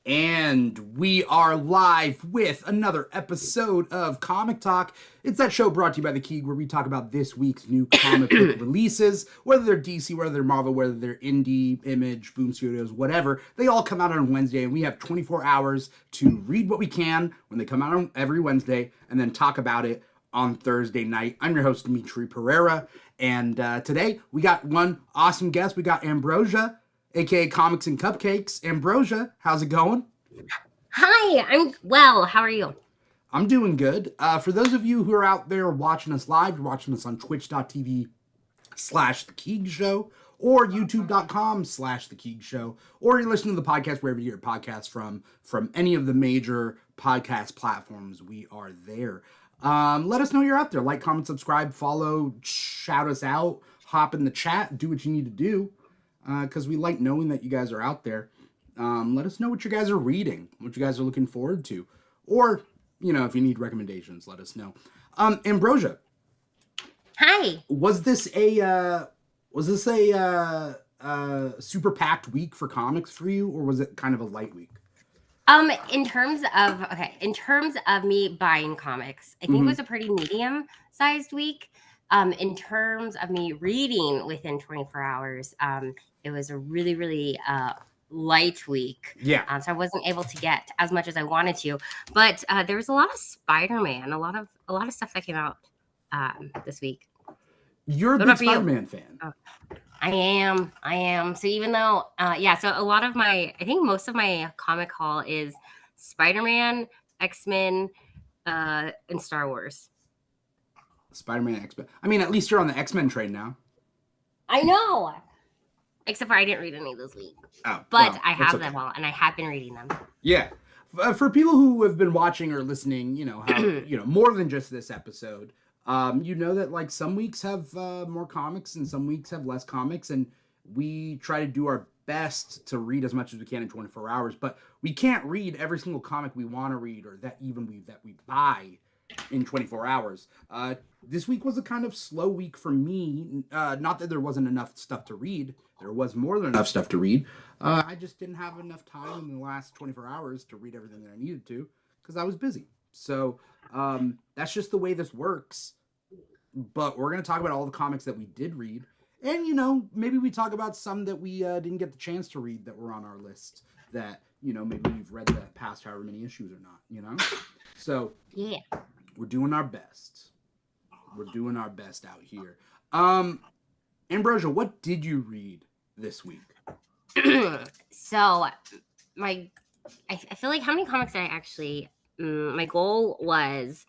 And we are live with another episode of Comic Talk. It's that show brought to you by The Keeg where we talk about this week's new comic book releases, whether they're DC, whether they're Marvel, whether they're Indie, Image, Boom Studios, whatever. They all come out on Wednesday, and we have 24 hours to read what we can when they come out on every Wednesday and then talk about it on Thursday night. I'm your host, Dimithri Perera, and today we got one awesome guest. We got Ambrosha, aka Comics and Cupcakes. Ambrosia, how's it going? Hi, I'm well. How are you? I'm doing good. For those of you who are out there watching us live, you're watching us on twitch.tv/The Keeg Show or youtube.com/The Keeg Show, or you're listening to the podcast wherever you get your podcasts from any of the major podcast platforms. We are there. Let us know you're out there. Like, comment, subscribe, follow, shout us out, hop in the chat, do what you need to do. Because we like knowing that you guys are out there. Let us know what you guys are reading, what you guys are looking forward to. Or, if you need recommendations, let us know. Ambrosia. Hi. Was this a super packed week for comics for you, or was it kind of a light week? In terms of me buying comics, I think it was a pretty medium-sized week. In terms of me reading within 24 hours, it was a really, really light week. Yeah. So I wasn't able to get as much as I wanted to. But there was a lot of Spider-Man, a lot of stuff that came out this week. You're a big Spider-Man fan. I am. So even though, so a lot of I think most of my comic haul is Spider-Man, X-Men, and Star Wars. Spider-Man, X-Men. I mean, at least you're on the X-Men train now. I know. Except for I didn't read any this week. Oh, but well, I have them all, and I have been reading them. Yeah. For people who have been watching or listening, how, more than just this episode, that like some weeks have more comics and some weeks have less comics, and we try to do our best to read as much as we can in 24 hours, but we can't read every single comic we want to read or that we buy in 24 hours. This week was a kind of slow week for me. Not that there wasn't enough stuff to read. There was more than enough stuff to read. I just didn't have enough time in the last 24 hours to read everything that I needed to because I was busy. So that's just the way this works. But we're going to talk about all the comics that we did read. And, maybe we talk about some that we didn't get the chance to read that were on our list that, maybe we've read the past however many issues or not, So, yeah. We're doing our best. We're doing our best out here. Ambrosia, what did you read this week? So, I feel like how many comics did I actually... my goal was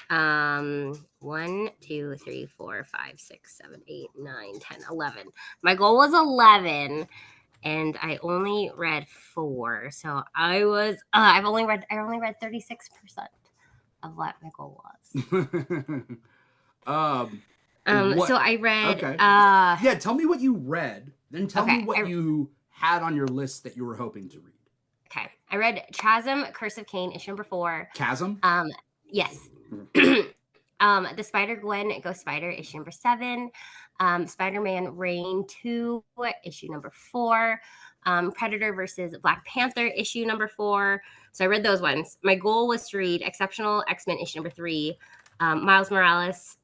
1, 2, 3, 4, 5, 6, 7, 8, 9, 10, 11. My goal was 11. And I only read 4. So I only read 36% of what my goal was. So I read. Okay. Tell me what you read. Then tell me what you had on your list that you were hoping to read. Okay, I read Chasm, Curse of Cain, issue number 4. Chasm. Yes. The Spider-Gwen Ghost Spider, issue number 7. Spider-Man Reign 2, issue number 4. Predator versus Black Panther, issue number 4. So I read those ones. My goal was to read Exceptional X-Men, issue number 3. Miles Morales,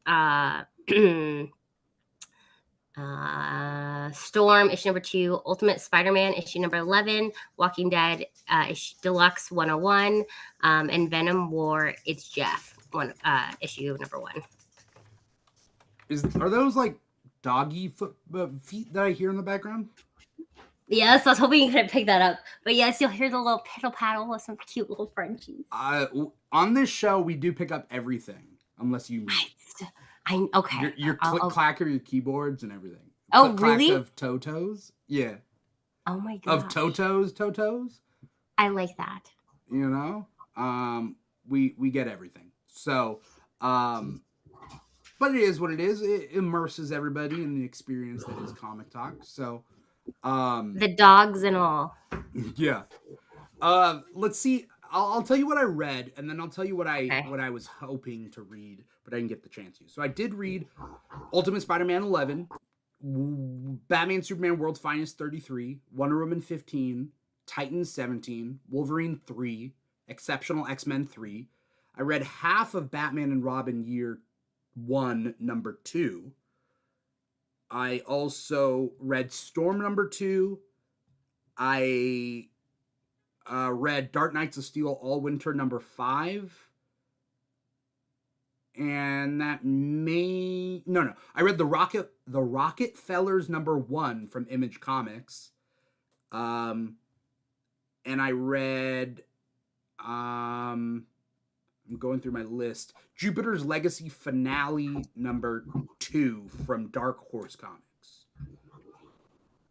Storm, issue number 2. Ultimate Spider-Man, issue number 11. Walking Dead, Deluxe 101. And Venom War, It's Jeff, issue number 1. Are those like doggy feet that I hear in the background? Yes, I was hoping you couldn't pick that up. But yes, you'll hear the little piddle paddle of some cute little Frenchies. On this show, we do pick up everything, unless you... Okay. Your click-clack of your keyboards and everything. Oh, really? Of Totos? Yeah. Oh my god. Of Totos? I like that. We get everything. So, but it is what it is. It immerses everybody in the experience that is Comic Talk. So, the dogs and all. Yeah. Let's see. I'll tell you what I read, and then I'll tell you what I was hoping to read, but I didn't get the chance to. So I did read Ultimate Spider-Man 11, Batman Superman World's Finest 33, Wonder Woman 15, Titans 17, Wolverine 3, Exceptional X-Men 3. I read half of Batman and Robin Year 1, number 2. I also read Storm number 2. I read Dark Knights of Steel All Winter number 5. And that may... No. I read the Rocket Fellers number 1 from Image Comics. And I read... I'm going through my list. Jupiter's Legacy Finale number 2 from Dark Horse Comics.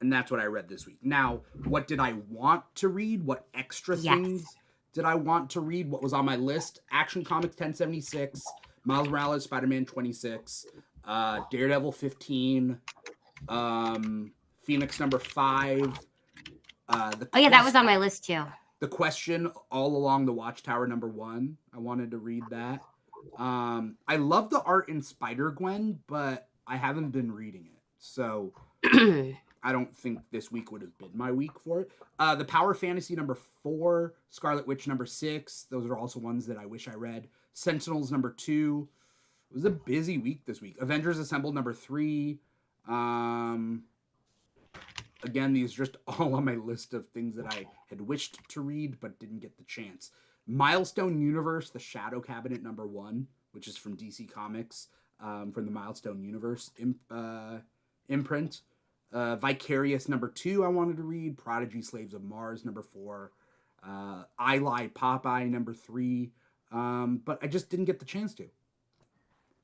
And that's what I read this week. Now, what did I want to read? What extra things did I want to read? What was on my list? Action Comics 1076, Miles Morales, Spider-Man 26, Daredevil 15, Phoenix number 5. That was on my list too. The Question All Along the Watchtower number 1. I wanted to read that. I love the art in Spider-Gwen, but I haven't been reading it. So I don't think this week would have been my week for it. The Power Fantasy number 4, Scarlet Witch number 6. Those are also ones that I wish I read. Sentinels number 2. It was a busy week this week. Avengers Assembled number 3. Again, these are just all on my list of things that I had wished to read but didn't get the chance. Milestone Universe, The Shadow Cabinet number 1, which is from DC Comics, from the Milestone Universe imprint. Vicarious number 2 I wanted to read. Prodigy Slaves of Mars number 4. I Lie Popeye number 3. But I just didn't get the chance to.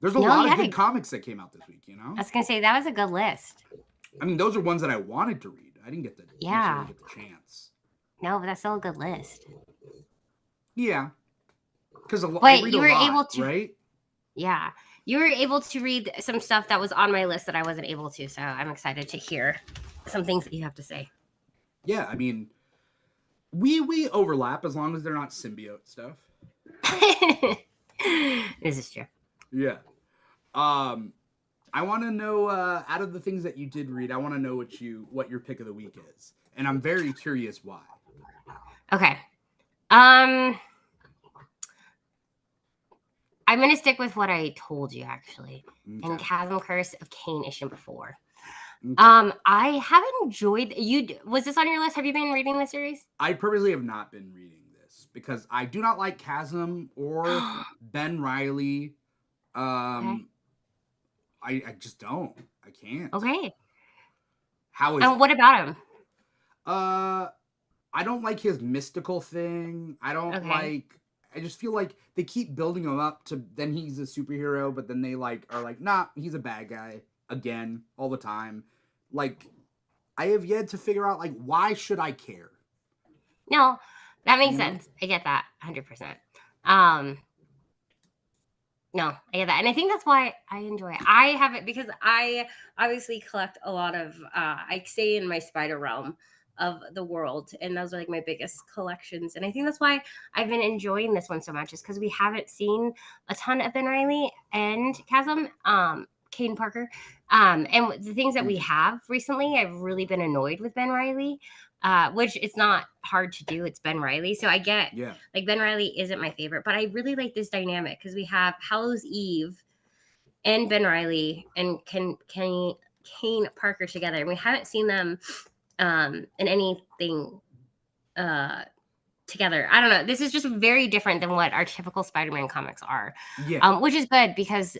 There's a lot of good comics that came out this week, you know? I was going to say, that was a good list. I mean, those are ones that I wanted to read. I didn't get the chance. No, but that's still a good list. Yeah. Because I read you were able to, right? Yeah. You were able to read some stuff that was on my list that I wasn't able to, so I'm excited to hear some things that you have to say. Yeah, I mean, we overlap as long as they're not symbiote stuff. This is true. Yeah. I want to know, out of the things that you did read, I want to know what your pick of the week is. And I'm very curious why. Okay. I'm going to stick with what I told you, actually. Okay. And Chasm Curse of Cain issue number 4. Okay. I haven't enjoyed... Was this on your list? Have you been reading this series? I purposely have not been reading this because I do not like Chasm or Ben Reilly. Okay. I just don't. I can't. Okay. What about him? I don't like his mystical thing. I don't like... I just feel like they keep building him up to then he's a superhero, but then they are like, nah, he's a bad guy again all the time. Like, I have yet to figure out, why should I care? No, that makes sense. I get that 100%. No, I get that. And I think that's why I enjoy it. I have it because I obviously collect a lot of, I stay in my spider realm of the world. And those are my biggest collections. And I think that's why I've been enjoying this one so much is because we haven't seen a ton of Ben Reilly and Chasm, Caden Parker. And the things that we have recently, I've really been annoyed with Ben Reilly. Which it's not hard to do. It's Ben Reilly. So I get Ben Reilly isn't my favorite, but I really like this dynamic because we have Hallows Eve and Ben Reilly and Kane Parker together. And we haven't seen them in anything together. I don't know. This is just very different than what our typical Spider-Man comics are. Yeah. Which is good because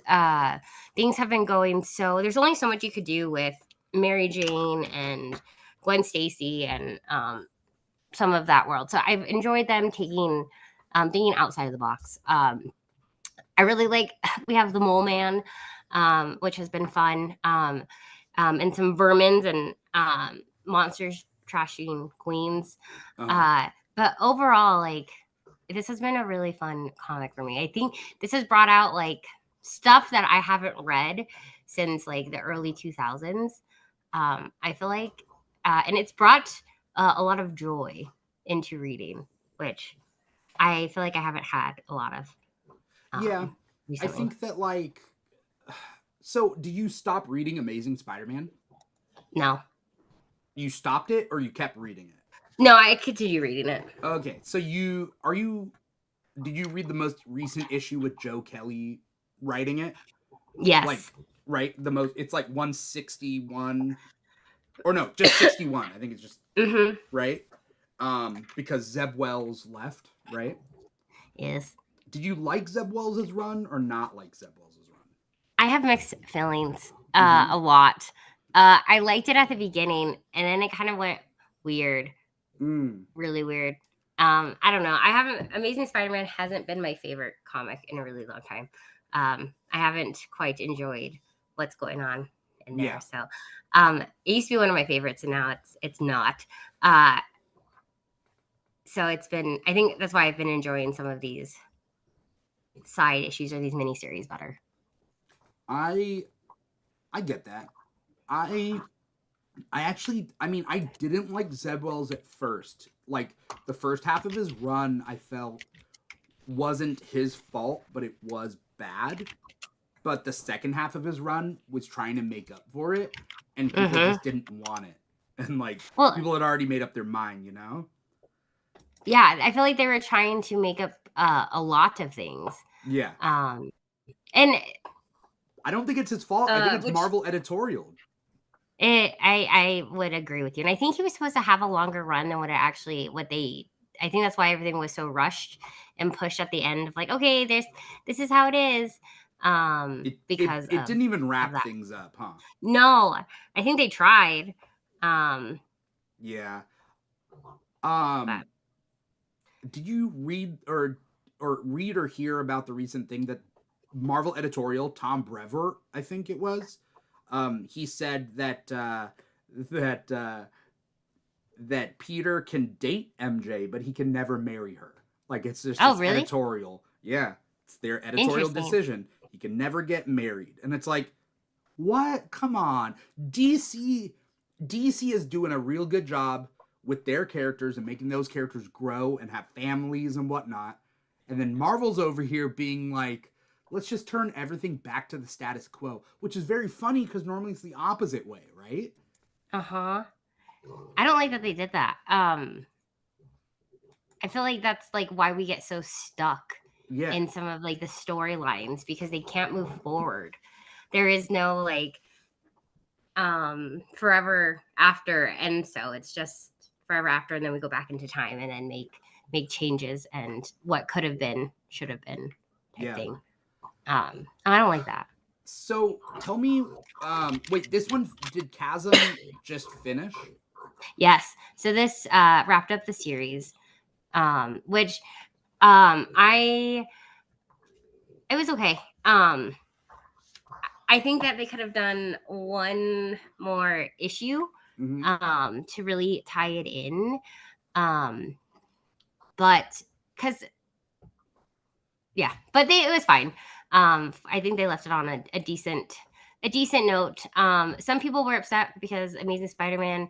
things have been going so there's only so much you could do with Mary Jane and Gwen Stacy and some of that world. So I've enjoyed them thinking outside of the box. I really like, we have the Mole Man, which has been fun, and some vermins and monsters trashing queens. But overall, this has been a really fun comic for me. I think this has brought out stuff that I haven't read since the early 2000s. I feel like and it's brought a lot of joy into reading, which I feel like I haven't had a lot of. Yeah, recently. I think that so do you stop reading Amazing Spider-Man? No. You stopped it or you kept reading it? No, I continue reading it. Okay, so did you read the most recent issue with Joe Kelly writing it? Like, Yes. right? It's like 161, or no, just 61. I think it's just Mm-hmm. right. Because Zeb Wells left, right? Yes. Did you like Zeb Wells' run or not like Zeb Wells' run? I have mixed feelings Mhm. a lot. I liked it at the beginning, and then it kind of went weird, Mm. really weird. I don't know. Amazing Spider-Man hasn't been my favorite comic in a really long time. I haven't quite enjoyed what's going on in there. Yeah. So, it used to be one of my favorites, and now it's not. Uh, so it's been. I think that's why I've been enjoying some of these side issues or these miniseries better. I get that. I actually, I mean, I didn't like Zeb Wells at first. Like, the first half of his run, I felt wasn't his fault, but it was bad. But the second half of his run was trying to make up for it, and people Mm-hmm. just didn't want it. And, like, Well, people had already made up their mind, you know? yeah, I feel like they were trying to make up a lot of things. Yeah. And I don't think it's his fault. I think it's which Marvel editorial. I would agree with you. And I think he was supposed to have a longer run than I think that's why everything was so rushed and pushed at the end of like, okay, this is how it is. Because It didn't even of wrap that. things up, huh? No, I think they tried. Um, Yeah. but Did you read or hear about the recent thing that Marvel editorial Tom Brevoort, I think it was, he said that that Peter can date MJ, but he can never marry her. Like, it's just oh his really? editorial. Yeah, it's their editorial Interesting. decision. He can never get married, and it's like, what? Come on, DC. DC is doing a real good job with their characters and making those characters grow and have families and whatnot. And then Marvel's over here being like, let's just turn everything back to the status quo, which is very funny because normally it's the opposite way, right? Uh-huh. I don't like that they did that. I feel like that's like why we get so stuck Yeah. in some of like the storylines because they can't move forward. There is no like forever after, and so it's just forever after, and then we go back into time and then make changes and what could have been should have been type Yeah. thing. I don't like that. So tell me, wait, this one, did Chasm just finish? Yes. So this wrapped up the series, which I it was okay. I think that they could have done one more issue to really tie it in. But because it was fine. I think they left it on a decent note. Some people were upset because Amazing Spider-Man,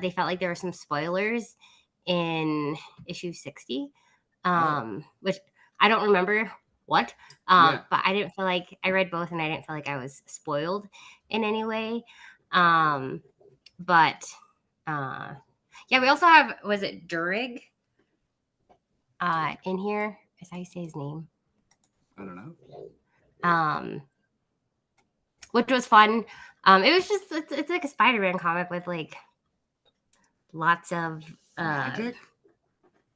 they felt like there were some spoilers in issue 60, which I don't remember what. But I didn't feel like I read both and I didn't feel like I was spoiled in any way. But yeah, we also have, was it Durig in here? Is that how you say his name? I don't know. Which was fun. It was just it's like a Spider-Man comic with like lots of Magic?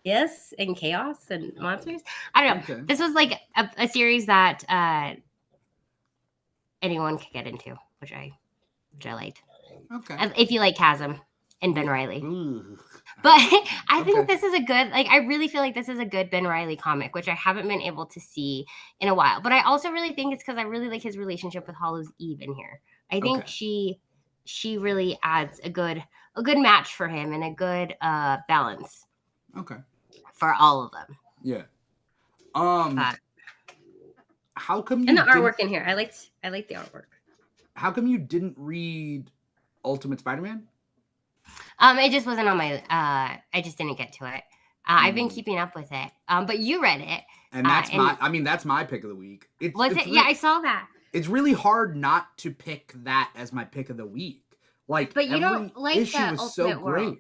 Yes, and chaos and monsters. I don't know. Okay. This was like a series that anyone could get into, which I liked. Okay. If you like Chasm and Ben Reilly. Ooh. But I think this is a good, like, I really feel like this is a good Ben Reilly comic, which I haven't been able to see in a while. But I also really think it's because I really like his relationship with Hollow's Eve in here. I think she really adds a good match for him and a good balance. Okay. For all of them. Yeah. But, how come you and the artwork in here? I like the artwork. How come you didn't read Ultimate Spider-Man? It just wasn't on my. I just didn't get to it. I've been keeping up with it. But you read it, and that's that's my pick of the week. Yeah, I saw that. It's really hard not to pick that as my pick of the week. Like, but you don't like issue the was Ultimate so great. World.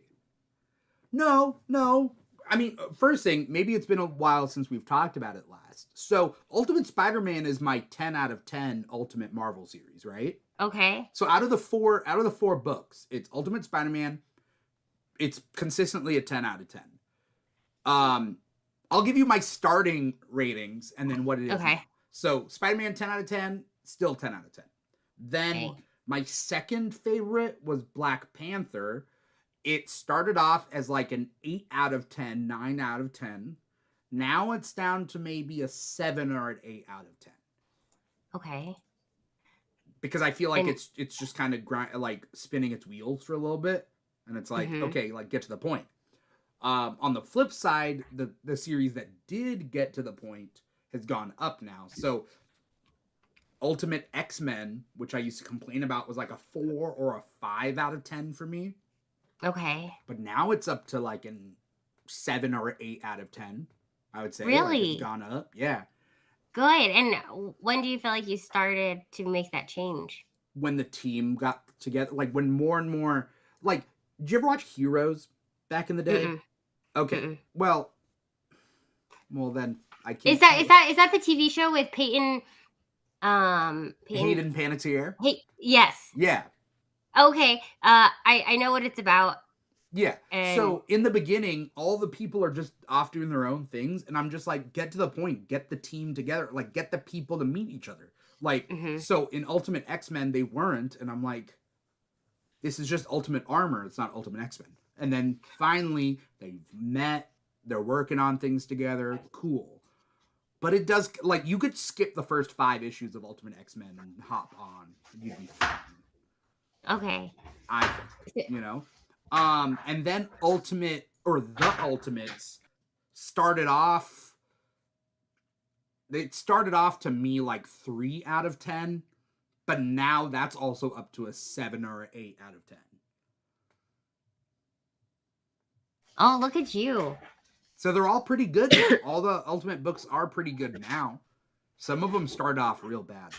No. I mean, first thing, maybe it's been a while since we've talked about it last. So, Ultimate Spider-Man is my 10 out of 10 Ultimate Marvel series, right? Okay. So out of the four books, it's Ultimate Spider-Man. It's consistently a 10 out of 10. Um, I'll give you my starting ratings and then what it is Okay. now. So Spider-Man 10 out of 10, still 10 out of 10. Then Okay. my second favorite was Black Panther. It started off as like an 8 out of 10, 9 out of 10. Now it's down to maybe a 7 or an 8 out of 10. Okay. Because I feel like And it's just kind of like spinning its wheels for a little bit, and it's like, mm-hmm. okay, like get to the point. On the flip side, the series that did get to the point has gone up now. So Ultimate X-Men, which I used to complain about, was like a 4 or a 5 out of 10 for me, Okay. but now it's up to like an 7 or 8 out of 10. I would say like it's Really? gone up. Yeah, Good. And when do you feel like you started to make that change? when the team got together, like when more and more, like, did you ever watch Heroes back in the day? Mm-mm. Okay. Mm-mm. Well then I Is can't that tell is you. that is that the TV show with Peyton? Peyton. Hayden Panettiere? Hey, yes. Yeah. Okay. I know what it's about, Yeah. and So in the beginning, all the people are just off doing their own things, and I'm just like, get to the point, get the team together, like get the people to meet each other. Like, mm-hmm. so in Ultimate X-Men, they weren't, and I'm like, this is just Ultimate Armor, it's not Ultimate X-Men. And then finally they've met, they're working on things together, cool. But it does, like, you could skip the first 5 issues of Ultimate X-Men and hop on, and you'd be fine. Okay. I think, you know? And then the Ultimates started off, it started off to me like 3 out of 10, but now that's also up to a 7 or an 8 out of 10. Oh, look at you. So they're all pretty good now. All the Ultimate books are pretty good now. Some of them start off real bad.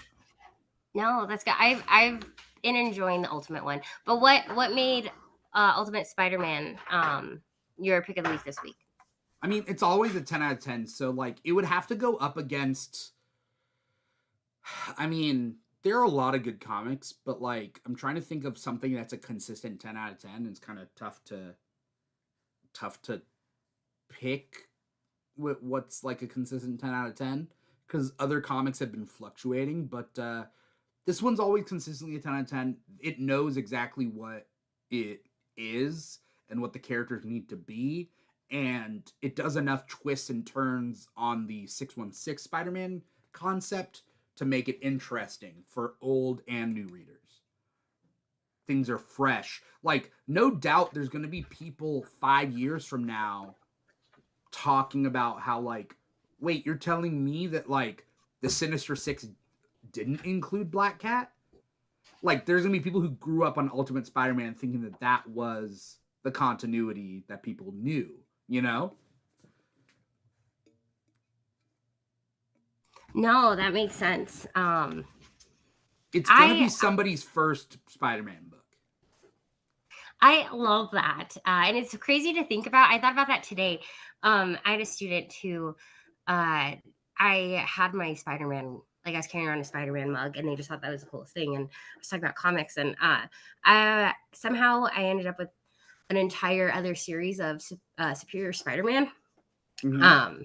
No, that's good. I've been enjoying the Ultimate one. But what made Ultimate Spider-Man your pick of the week this week? I mean, it's always a 10 out of 10, so like it would have to go up against, I mean, there are a lot of good comics, but like I'm trying to think of something that's a consistent 10 out of 10. It's kind of tough to pick what's like a consistent 10 out of 10 because other comics have been fluctuating, but this one's always consistently a 10 out of 10. It knows exactly what it is and what the characters need to be, and it does enough twists and turns on the 616 Spider-Man concept to make it interesting for old and new readers. Things are fresh. Like, no doubt there's going to be people 5 years from now talking about how, like, wait, you're telling me that, like, the Sinister Six didn't include Black Cat? Like, there's going to be people who grew up on Ultimate Spider-Man thinking that that was the continuity that people knew, you know? No, that makes sense. It's going to be somebody's first Spider-Man book. I love that. And it's crazy to think about. I thought about that today. I had a student who I had my Spider-Man, like I was carrying around a Spider-Man mug, and they just thought that was the coolest thing. And I was talking about comics, and somehow I ended up with an entire other series of Superior Spider-Man. Mm-hmm.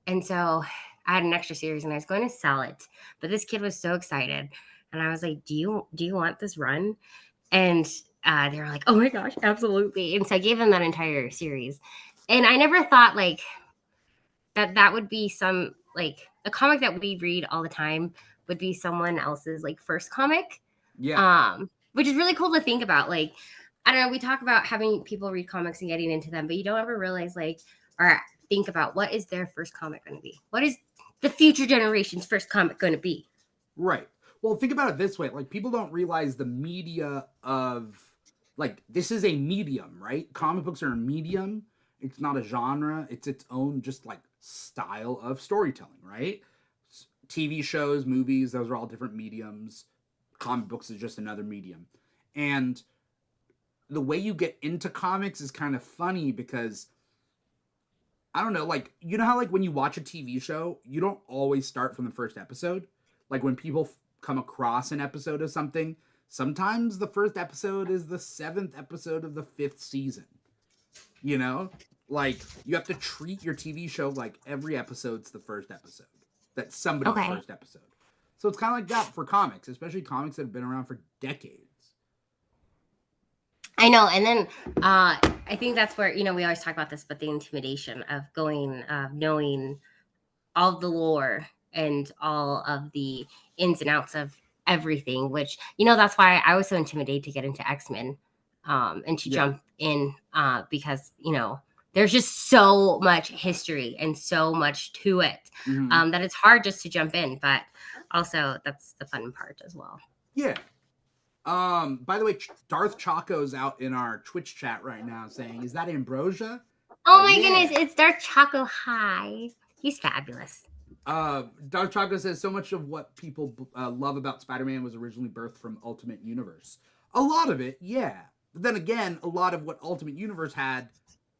And so I had an extra series, and I was going to sell it, but this kid was so excited, and I was like, "Do you want this run?" And they were like, "Oh my gosh, absolutely!" And so I gave them that entire series, and I never thought like that would be some like a comic that we read all the time would be someone else's like first comic. Yeah. Which is really cool to think about. Like, I don't know, we talk about having people read comics and getting into them, but you don't ever realize like or think about what is their first comic going to be? What is the future generation's first comic going to be? Right. Well, think about it this way. Like, people don't realize the media of, like, this is a medium, right? Comic books are a medium. It's not a genre. It's its own, just, like, style of storytelling, right? TV shows, movies, those are all different mediums. Comic books is just another medium. And the way you get into comics is kind of funny because I don't know, like, you know how, like, when you watch a TV show, you don't always start from the first episode? Like, when people come across an episode of something, sometimes the first episode is the 7th episode of the 5th season. You know? Like, you have to treat your TV show like every episode's the first episode. That's somebody's first episode. So it's kind of like that for comics, especially comics that have been around for decades. I know, and then I think that's where, we always talk about this, but the intimidation of knowing all of the lore and all of the ins and outs of everything, which, that's why I was so intimidated to get into X-Men and to jump in because, there's just so much history and so much to it that it's hard just to jump in, but also that's the fun part as well. Yeah. By the way, Darth Choco's out in our Twitch chat right now saying, "Is that Ambrosia?" Oh my goodness, it's Darth Choco. Hi. He's fabulous. Darth Choco says, so much of what people love about Spider-Man was originally birthed from Ultimate Universe. A lot of it, yeah. But then again, a lot of what Ultimate Universe had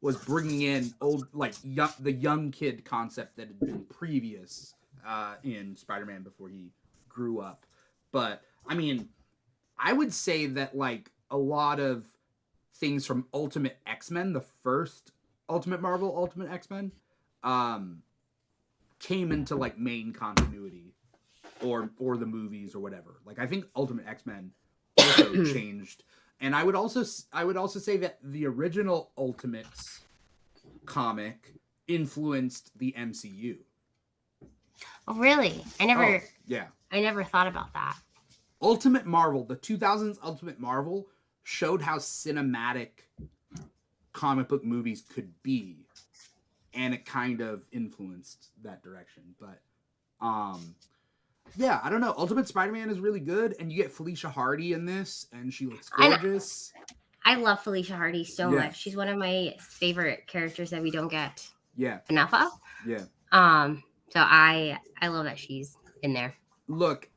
was bringing in the young kid concept that had been previous in Spider-Man before he grew up. But, I mean, I would say that, like, a lot of things from Ultimate X-Men, the first Ultimate Marvel Ultimate X-Men, came into, like, main continuity or the movies or whatever. Like, I think Ultimate X-Men also changed. And I would also say that the original Ultimates comic influenced the MCU. Oh, really? I never thought about that. Ultimate Marvel, the 2000s Ultimate Marvel showed how cinematic comic book movies could be, and it kind of influenced that direction. But yeah, I don't know. Ultimate Spider-Man is really good, and you get Felicia Hardy in this, and she looks gorgeous. I love Felicia Hardy so much. She's one of my favorite characters that we don't get enough of. Yeah. So I love that she's in there. Look,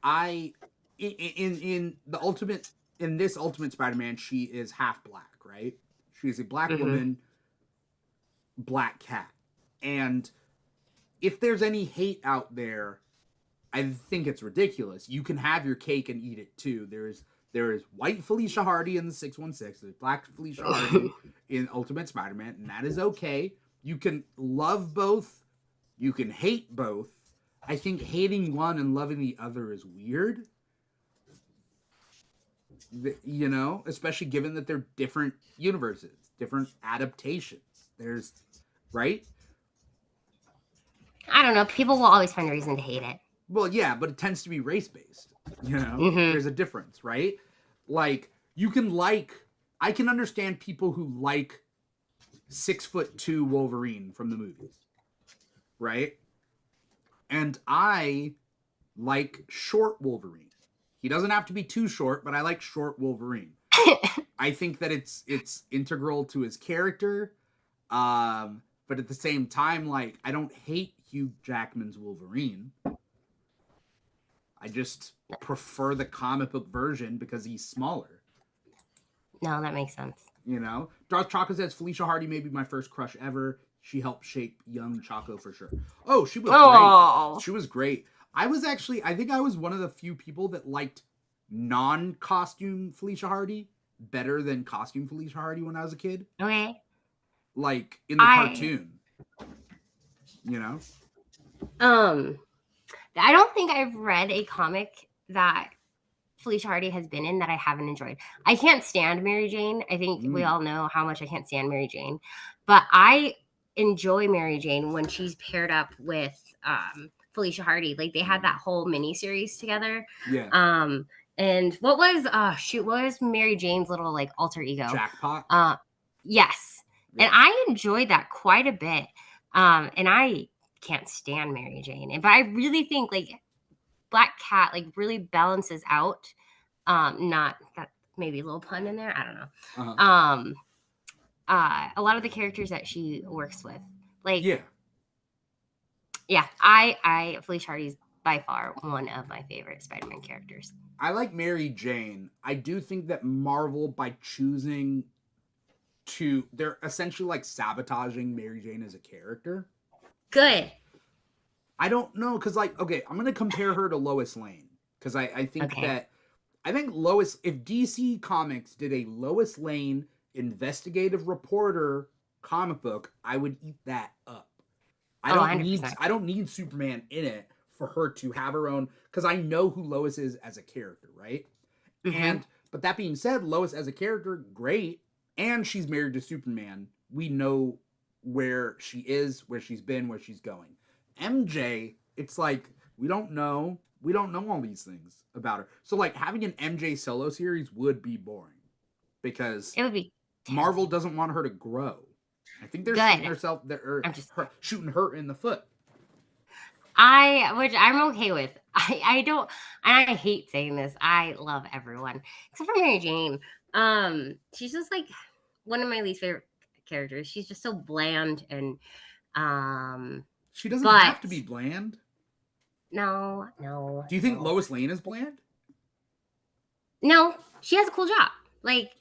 in this Ultimate Spider-Man, she is half black, right? She's a black woman, black cat. And if there's any hate out there, I think it's ridiculous. You can have your cake and eat it too. There is white Felicia Hardy in the 616. There's black Felicia Hardy in Ultimate Spider-Man, and that is okay. You can love both. You can hate both. I think hating one and loving the other is weird. You know, especially given that they're different universes, different adaptations. Right? I don't know. People will always find a reason to hate it. Well, yeah, but it tends to be race-based. You know? There's a difference, right? Like, I can understand people who like 6'2" Wolverine from the movies. Right? And I like short Wolverine. He doesn't have to be too short, but I like short Wolverine. I think that it's integral to his character. But at the same time, like, I don't hate Hugh Jackman's Wolverine. I just prefer the comic book version because he's smaller. No, that makes sense. You know? Darth Choco says, Felicia Hardy may be my first crush ever. She helped shape young Choco for sure. Oh, she was great. She was great. I think I was one of the few people that liked non-costume Felicia Hardy better than costume Felicia Hardy when I was a kid. Okay. Like, in the cartoon. You know? I don't think I've read a comic that Felicia Hardy has been in that I haven't enjoyed. I can't stand Mary Jane. I think we all know how much I can't stand Mary Jane. But I enjoy Mary Jane when she's paired up with Felicia Hardy. Like, they had that whole mini-series together. Yeah. And what was Mary Jane's little, like, alter ego? Jackpot? Yes. Yeah. And I enjoyed that quite a bit. And I can't stand Mary Jane. But I really think, like, Black Cat, like, really balances out. Not that, maybe a little pun in there. I don't know. A lot of the characters that she works with. Like, yeah, Felicia Hardy's by far one of my favorite Spider-Man characters. I like Mary Jane. I do think that Marvel, by choosing they're essentially like sabotaging Mary Jane as a character. Good. I don't know, because like, okay, I'm gonna compare her to Lois Lane, because I think Okay. Lois, if DC Comics did a Lois Lane investigative reporter comic book, I would eat that up. Oh, 100%. I don't need Superman in it for her to have her own, because I know who Lois is as a character, right? Mm-hmm. But that being said, Lois as a character, great, and she's married to Superman. We know where she is, where she's been, where she's going. MJ, it's like we don't know all these things about her. So like having an MJ solo series would be boring because It would be Marvel doesn't want her to grow. I think they're good. shooting her in the foot. Which I'm okay with. I don't, and I hate saying this. I love everyone except for Mary Jane. She's just like one of my least favorite characters. She's just so bland and she doesn't have to be bland. No. Do you think Lois Lane is bland? No, she has a cool job. Like,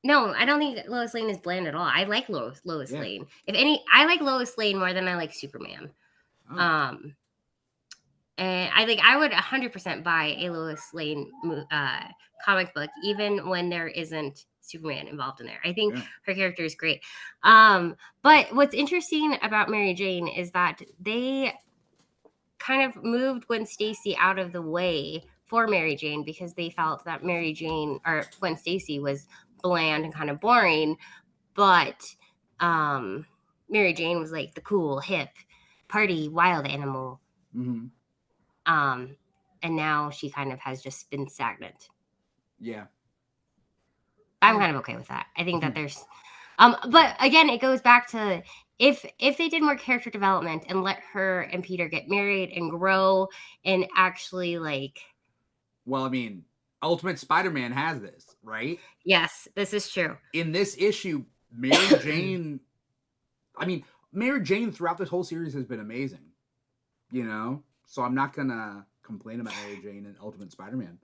no, I don't think Lois Lane is bland at all. I like Lois Lane. If any, I like Lois Lane more than I like Superman. Oh. And I would 100% buy a Lois Lane comic book, even when there isn't Superman involved in there. I think her character is great. But what's interesting about Mary Jane is that they kind of moved Gwen Stacy out of the way for Mary Jane because they felt that Mary Jane or Gwen Stacy was bland and kind of boring, but Mary Jane was like the cool, hip, party, wild animal. Mm-hmm. And now she kind of has just been stagnant. Yeah. I'm kind of okay with that. I think that there's but again, it goes back to if they did more character development and let her and Peter get married and grow and actually like. Well, I mean, Ultimate Spider-Man has this, right? Yes, this is true. In this issue, Mary Jane, Mary Jane throughout this whole series has been amazing, you know? So I'm not going to complain about Mary Jane and Ultimate Spider-Man.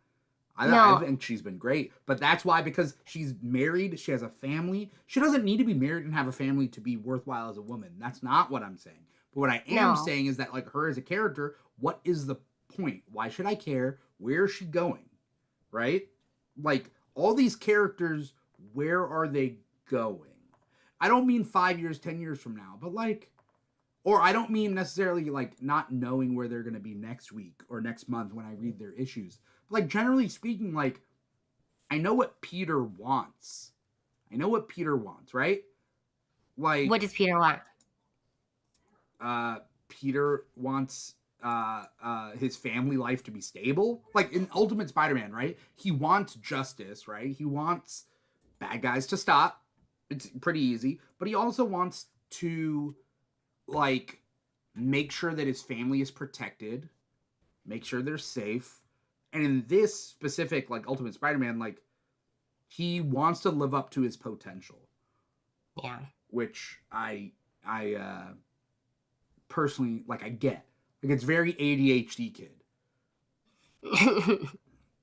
I think she's been great, but that's why, because she's married, she has a family. She doesn't need to be married and have a family to be worthwhile as a woman. That's not what I'm saying. But what I am saying is that, like, her as a character, what is the point? Why should I care? Where is she going? Right? Like, all these characters, where are they going? I don't mean 5 years, 10 years from now, but like, or I don't mean necessarily like not knowing where they're going to be next week or next month when I read their issues. But like, generally speaking, like, I know what Peter wants. Right? Like, what does Peter want? Peter wants his family life to be stable. Like in Ultimate Spider-Man, right? He wants justice, right? He wants bad guys to stop. It's pretty easy. But he also wants to, like, make sure that his family is protected, make sure they're safe. And in this specific, like, Ultimate Spider-Man, like, he wants to live up to his potential. Yeah. Which I personally, like, I get. Like, it's very ADHD kid.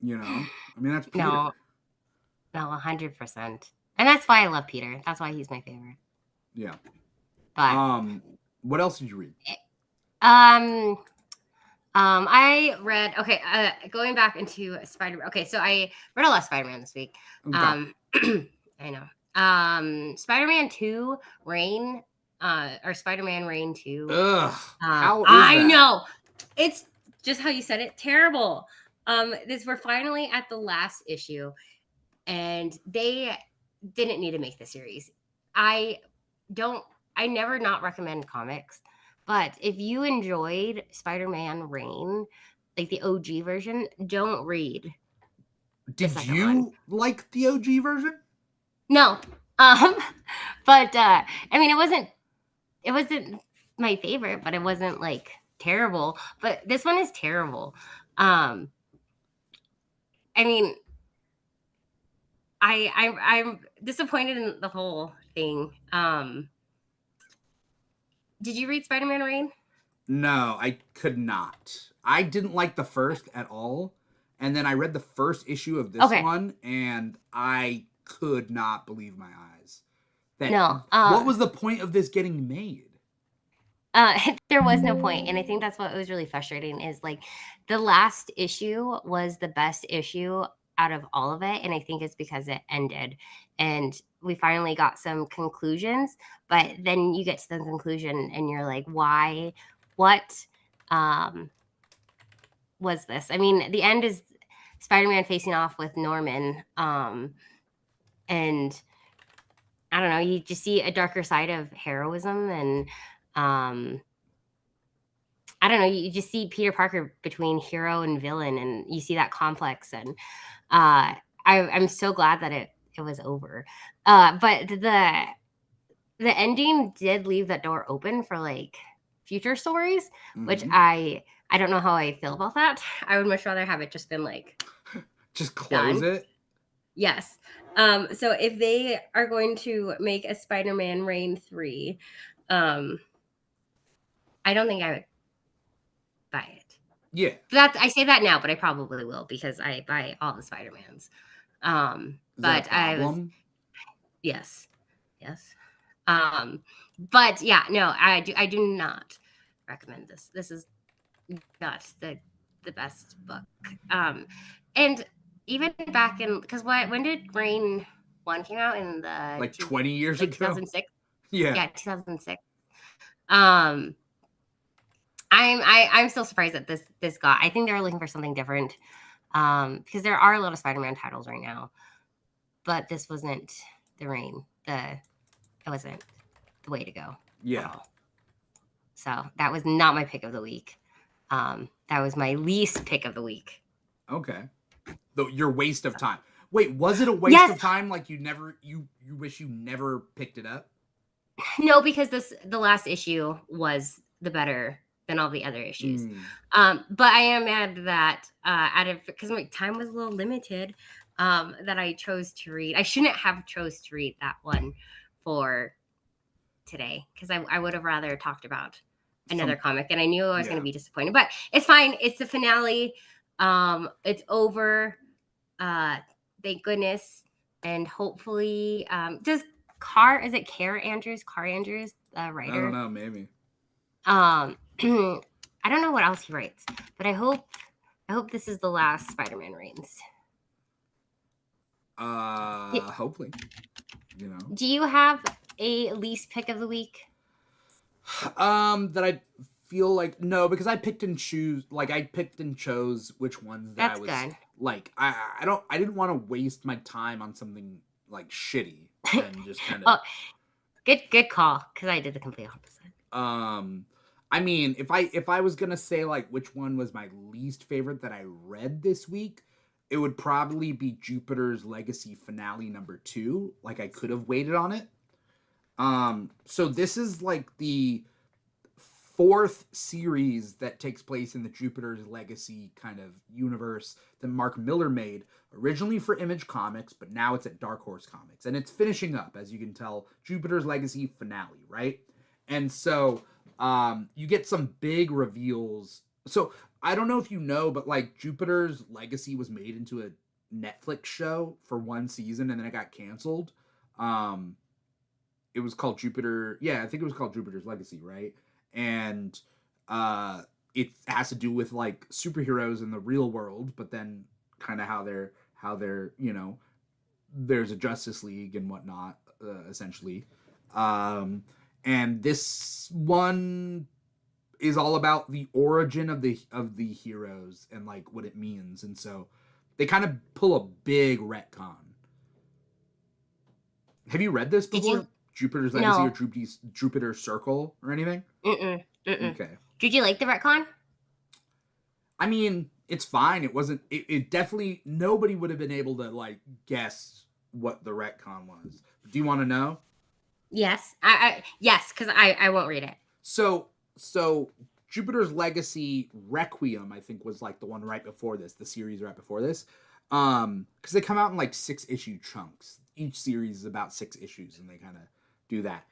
You know? I mean, that's Peter. No, 100%. And that's why I love Peter. That's why he's my favorite. Yeah. But what else did you read? I read, going back into Spider-Man. Okay, so I read a lot of Spider-Man this week. Okay. I know. Spider-Man 2, Reign, or Spider-Man Reign 2. Ugh. How is I that? know. It's just how you said it. Terrible. We're finally at the last issue, and they didn't need to make the series. I never not recommend comics. But if you enjoyed Spider-Man Reign, like the OG version, don't read. Did you like the OG version? No. But I mean, it wasn't my favorite, but it wasn't like terrible. But this one is terrible. I mean, I'm disappointed in the whole thing. Did you read Spider-Man Reign? No, I could not. I didn't like the first at all. And then I read the first issue of this one, and I could not believe my eyes. That No. what was the point of this getting made? There was no point, and I think that's what was really frustrating. Is like the last issue was the best issue out of all of it, and I think it's because it ended, and we finally got some conclusions. But then you get to the conclusion, and you're like, why? What was this? I mean, the end is Spider-Man facing off with Norman, and I don't know. You just see a darker side of heroism, and I don't know. You just see Peter Parker between hero and villain, and you see that complex. And I'm so glad that it was over. But the ending did leave that door open for like future stories, which I don't know how I feel about that. I would much rather have it just been like just close done. it. Yes. So if they are going to make a Spider-Man Reign 3, I don't think I would buy it. Yeah. I say that now, but I probably will because I buy all the Spider-Mans. But I was yes. But yeah, no, I do not recommend this. This is not the best book. And even back in because when did Reign 1 came out in the like 20 years ago? 2006. Yeah, 2006. I'm still surprised that this got. I think they were looking for something different. Because there are a lot of Spider-Man titles right now, but this wasn't the Reign. It wasn't the way to go. Yeah. So that was not my pick of the week. That was my least pick of the week. Okay. Your waste of time. Wait, was it a waste of time? Like you wish you never picked it up? No, because the last issue was the better than all the other issues. But I am mad that because my time was a little limited, that I chose to read. I shouldn't have chose to read that one for today because I would have rather talked about another comic, and I knew I was going to be disappointed. But it's fine. It's the finale. It's over. Thank goodness, and hopefully, is it Car Andrews, writer? I don't know, maybe. I don't know what else he writes, but I hope this is the last Spider-Man Reigns. Hopefully. Do you have a least pick of the week? That I feel like no, because I picked and chose which ones that I was good. Like I didn't want to waste my time on something like shitty and just kind of well, good call, because I did the complete opposite. I mean, if I was gonna say like which one was my least favorite that I read this week, it would probably be Jupiter's Legacy finale number 2. Like I could have waited on it. So this is like the 4th series that takes place in the Jupiter's Legacy kind of universe that Mark Millar made, originally for Image Comics, but now it's at Dark Horse Comics. And it's finishing up, as you can tell, Jupiter's Legacy finale, right? And so you get some big reveals. So I don't know if you know, but like Jupiter's Legacy was made into a Netflix show for 1 season and then it got canceled. It was called Jupiter. Yeah, I think it was called Jupiter's Legacy, right? And it has to do with like superheroes in the real world, but then kind of how they're there's a Justice League and whatnot, essentially. And this one is all about the origin of the heroes and like what it means, and so they kind of pull a big retcon. Have you read this before? Jupiter's Legacy or Jupiter's Circle or anything? Okay. Did you like the retcon? I mean, it's fine. It wasn't. It definitely nobody would have been able to like guess what the retcon was. Do you want to know? Yes, yes, because I won't read it. So Jupiter's Legacy Requiem, I think, was like the one right before this, the series right before this, because they come out in like 6-issue chunks. Each series is about 6 issues, and they kind of do that.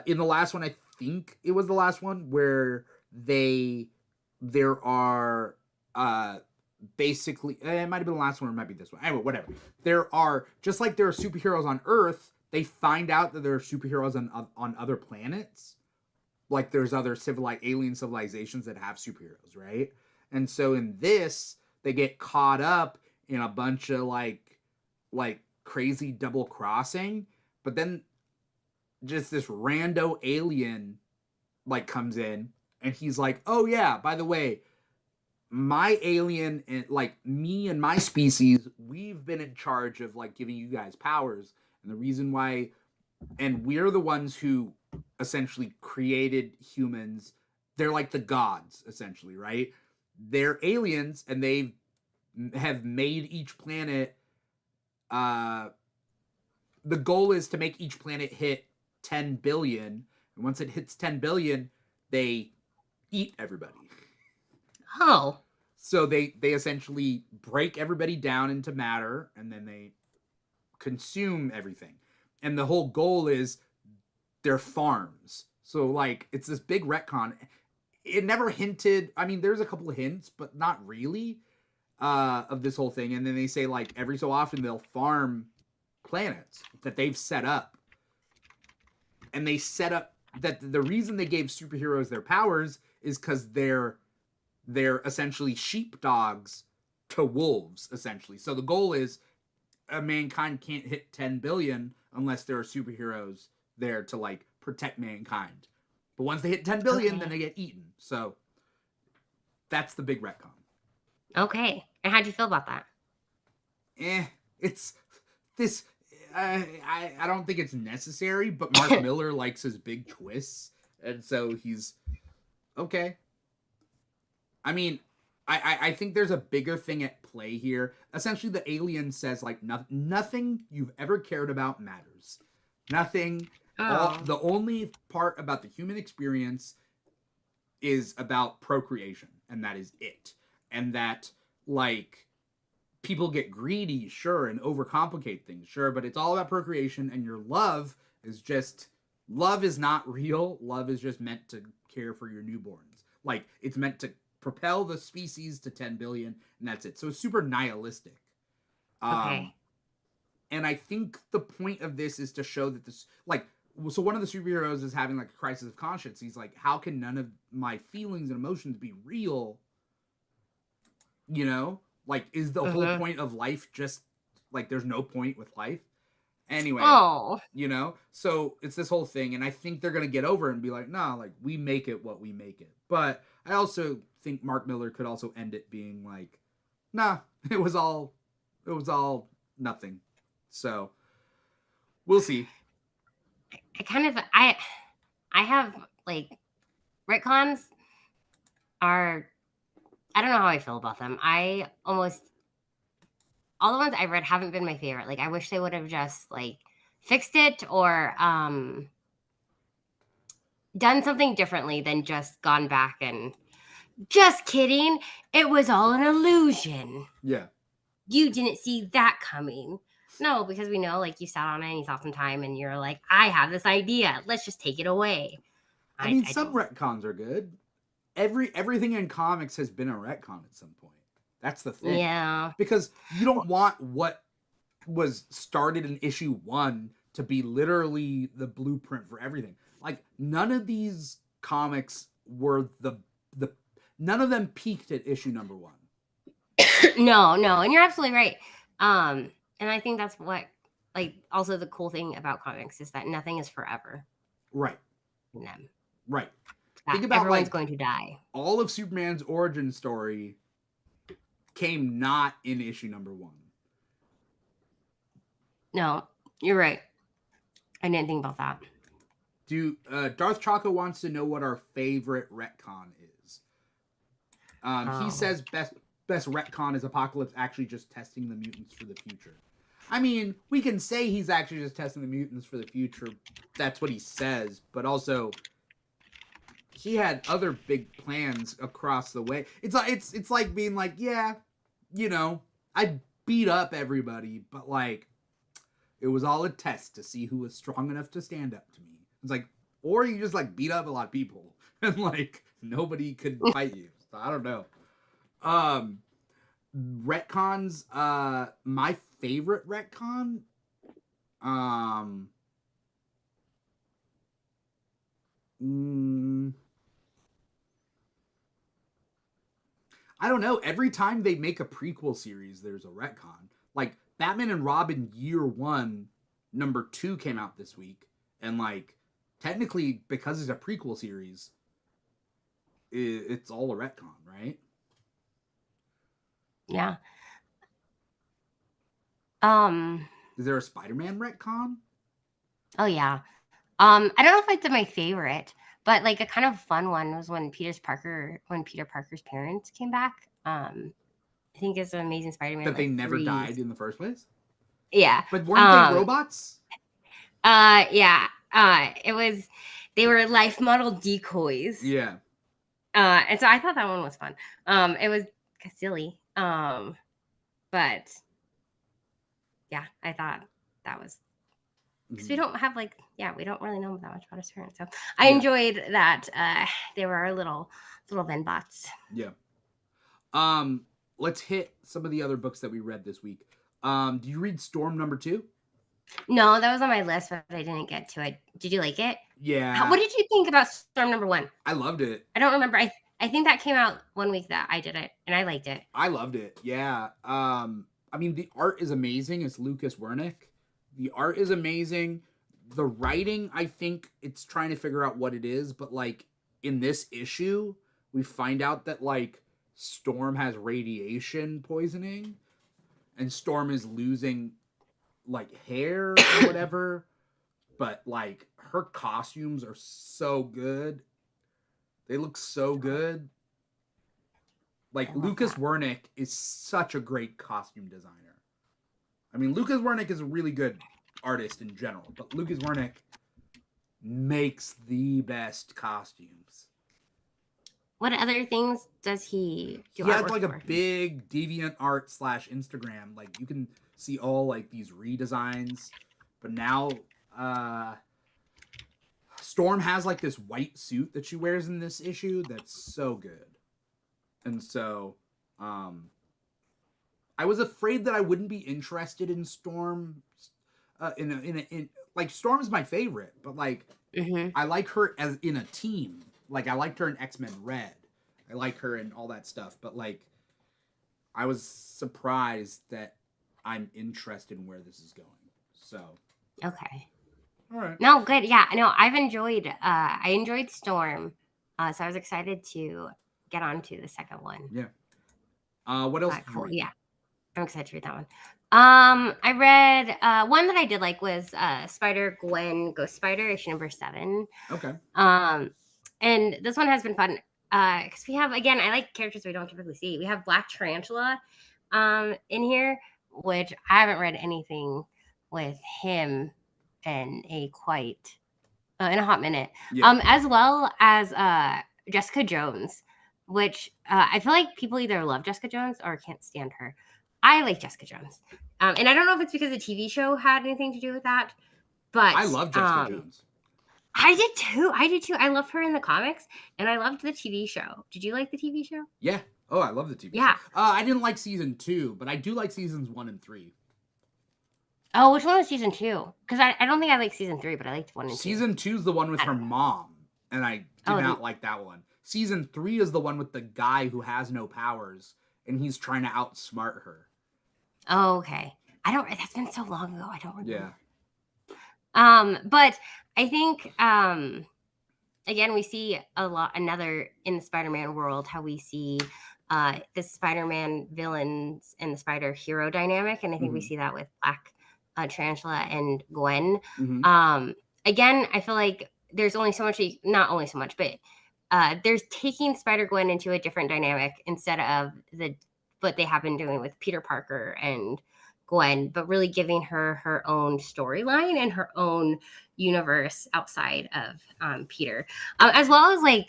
In the last one, I think it was the last one where there are basically it might have been the last one or it might be this one. Anyway, whatever. There are just like there are superheroes on Earth, they find out that there are superheroes on other planets. Like there's other alien civilizations that have superheroes, right? And so in this, they get caught up in a bunch of like crazy double crossing, but then just this rando alien like comes in and he's like, "Oh yeah, by the way, my alien and like me and my species, we've been in charge of like giving you guys powers, and the reason why, and we're the ones who essentially created humans. They're like the gods essentially, right? They're aliens and they have made each planet uh the goal is to make each planet hit 10 billion, and once it hits 10 billion, they eat everybody. Oh. So they essentially break everybody down into matter and then they consume everything. And the whole goal is they're farms. So like it's this big retcon. It never hinted, I mean there's a couple of hints, but not really of this whole thing. And then they say like every so often they'll farm planets that they've set up. And they set up that the reason they gave superheroes their powers is because they're essentially sheepdogs to wolves, essentially. So the goal is mankind can't hit 10 billion unless there are superheroes there to like protect mankind. But once they hit 10 billion, then they get eaten. So that's the big retcon. Okay. And how'd you feel about that? It's this. I don't think it's necessary, but Mark Miller likes his big twists, and so he's okay. I mean, I think there's a bigger thing at play here. Essentially, the alien says like nothing you've ever cared about matters. Nothing. The only part about the human experience is about procreation, and that is it. And that like people get greedy, sure, and overcomplicate things, sure, but it's all about procreation, and your love is not real. Love is just meant to care for your newborns. Like it's meant to propel the species to 10 billion, and that's it. So it's super nihilistic. Okay. And I think the point of this is to show that this, like, so one of the superheroes is having like a crisis of conscience. He's like, how can none of my feelings and emotions be real? You know, like, is the whole point of life just like there's no point with life? Anyway, you know, so it's this whole thing, and I think they're gonna get over it and be like, nah, like we make it what we make it. But I also think Mark Miller could also end it being like, nah, it was all nothing. So we'll see. I have like retcons are, I don't know how I feel about them. All the ones I read haven't been my favorite. Like I wish they would have just like fixed it or done something differently than just gone back and just kidding. It was all an illusion. Yeah. You didn't see that coming. No, because we know like you sat on it and you saw some time and you're like, I have this idea. Let's just take it away. I mean, some retcons are good. Everything in comics has been a retcon at some point. That's the thing. Yeah. Because you don't want what was started in issue 1 to be literally the blueprint for everything. Like none of these comics were none of them peaked at issue number 1. No, and you're absolutely right. And I think that's what like also the cool thing about comics is that nothing is forever. Right. In them. Right. Think about everyone's going to die. All of Superman's origin story came not in issue number 1. No, you're right. I didn't think about that. Darth Chaco wants to know what our favorite retcon is. He says best retcon is Apocalypse actually just testing the mutants for the future. I mean, we can say he's actually just testing the mutants for the future. That's what he says, but also he had other big plans across the way. It's like being like, yeah, you know, I beat up everybody, but like it was all a test to see who was strong enough to stand up to me. It's like, or you just like beat up a lot of people and like nobody could fight you. So I don't know. Retcons, my favorite retcon, Mm, I don't know. Every time they make a prequel series, there's a retcon. Like Batman and Robin Year One, #2 came out this week, and like technically because it's a prequel series, it's all a retcon, right? Yeah. Um. Is there a Spider-Man retcon? Oh yeah. I don't know if it's my favorite, but like a kind of fun one was when Peter Parker's parents came back. I think it's an Amazing Spider-Man That they like never 3. died in the first place? Yeah. But weren't they robots? Yeah. It was they were life model decoys. Yeah. And so I thought that one was fun. It was silly. But yeah, I thought that was because we don't have we don't really know that much about his parents. So I enjoyed that they were our little Venn bots. Yeah. Let's hit some of the other books that we read this week. Do you read Storm #2? No, that was on my list, but I didn't get to it. Did you like it? Yeah. What did you think about Storm #1? I loved it. I don't remember. I think that came out one week that I did it, and I liked it. I loved it. Yeah. I mean, the art is amazing. It's Lucas Wernick. The art is amazing. The writing, I think it's trying to figure out what it is, but like in this issue, we find out that like Storm has radiation poisoning, and Storm is losing like hair or whatever. But like her costumes are so good. They look so good. Like Lucas Wernick is such a great costume designer. I mean, Lucas Wernick is a really good artist in general, but Lucas Wernick makes the best costumes. What other things does he do? He has like a big DeviantArt / Instagram. Like you can see all like these redesigns. But now Storm has like this white suit that she wears in this issue that's so good. And so I was afraid that I wouldn't be interested in Storm in like Storm is my favorite, but like I like her as in a team. Like I liked her in X-Men Red. I like her in all that stuff, but like I was surprised that I'm interested in where this is going. So okay. All right. No, good. Yeah, no, I enjoyed Storm. So I was excited to get on to the second one. Yeah. What else? Cool. Yeah. I'm excited to read that one. I read one that I did like was Spider-Gwen Ghost Spider issue #7. Okay. And this one has been fun because we have, again, I like characters we don't typically see. We have Black Tarantula in here, which I haven't read anything with him in a hot minute. Yeah. As well as Jessica Jones, which I feel like people either love Jessica Jones or can't stand her. I like Jessica Jones. And I don't know if it's because the TV show had anything to do with that, but I love Jessica Jones. I did too. I loved her in the comics, and I loved the TV show. Did you like the TV show? Yeah. Oh, I love the TV show. I didn't like season 2, but I do like seasons 1 and 3. Oh, which one was season 2? Because I don't think I like season 3, but I liked 1 and 2. Season 2 is the one with her mom, and I did not like that one. Season 3 is the one with the guy who has no powers, and he's trying to outsmart her. Oh, okay. That's been so long ago. I don't remember. Yeah. But I think again we see another in the Spider-Man world how we see the Spider-Man villains and the Spider hero dynamic, and I think we see that with Black Tarantula and Gwen. Again, I feel like there's only so much, not only so much, but there's taking Spider-Gwen into a different dynamic instead of what they have been doing with Peter Parker and Gwen, but really giving her her own storyline and her own universe outside of Peter, as well as like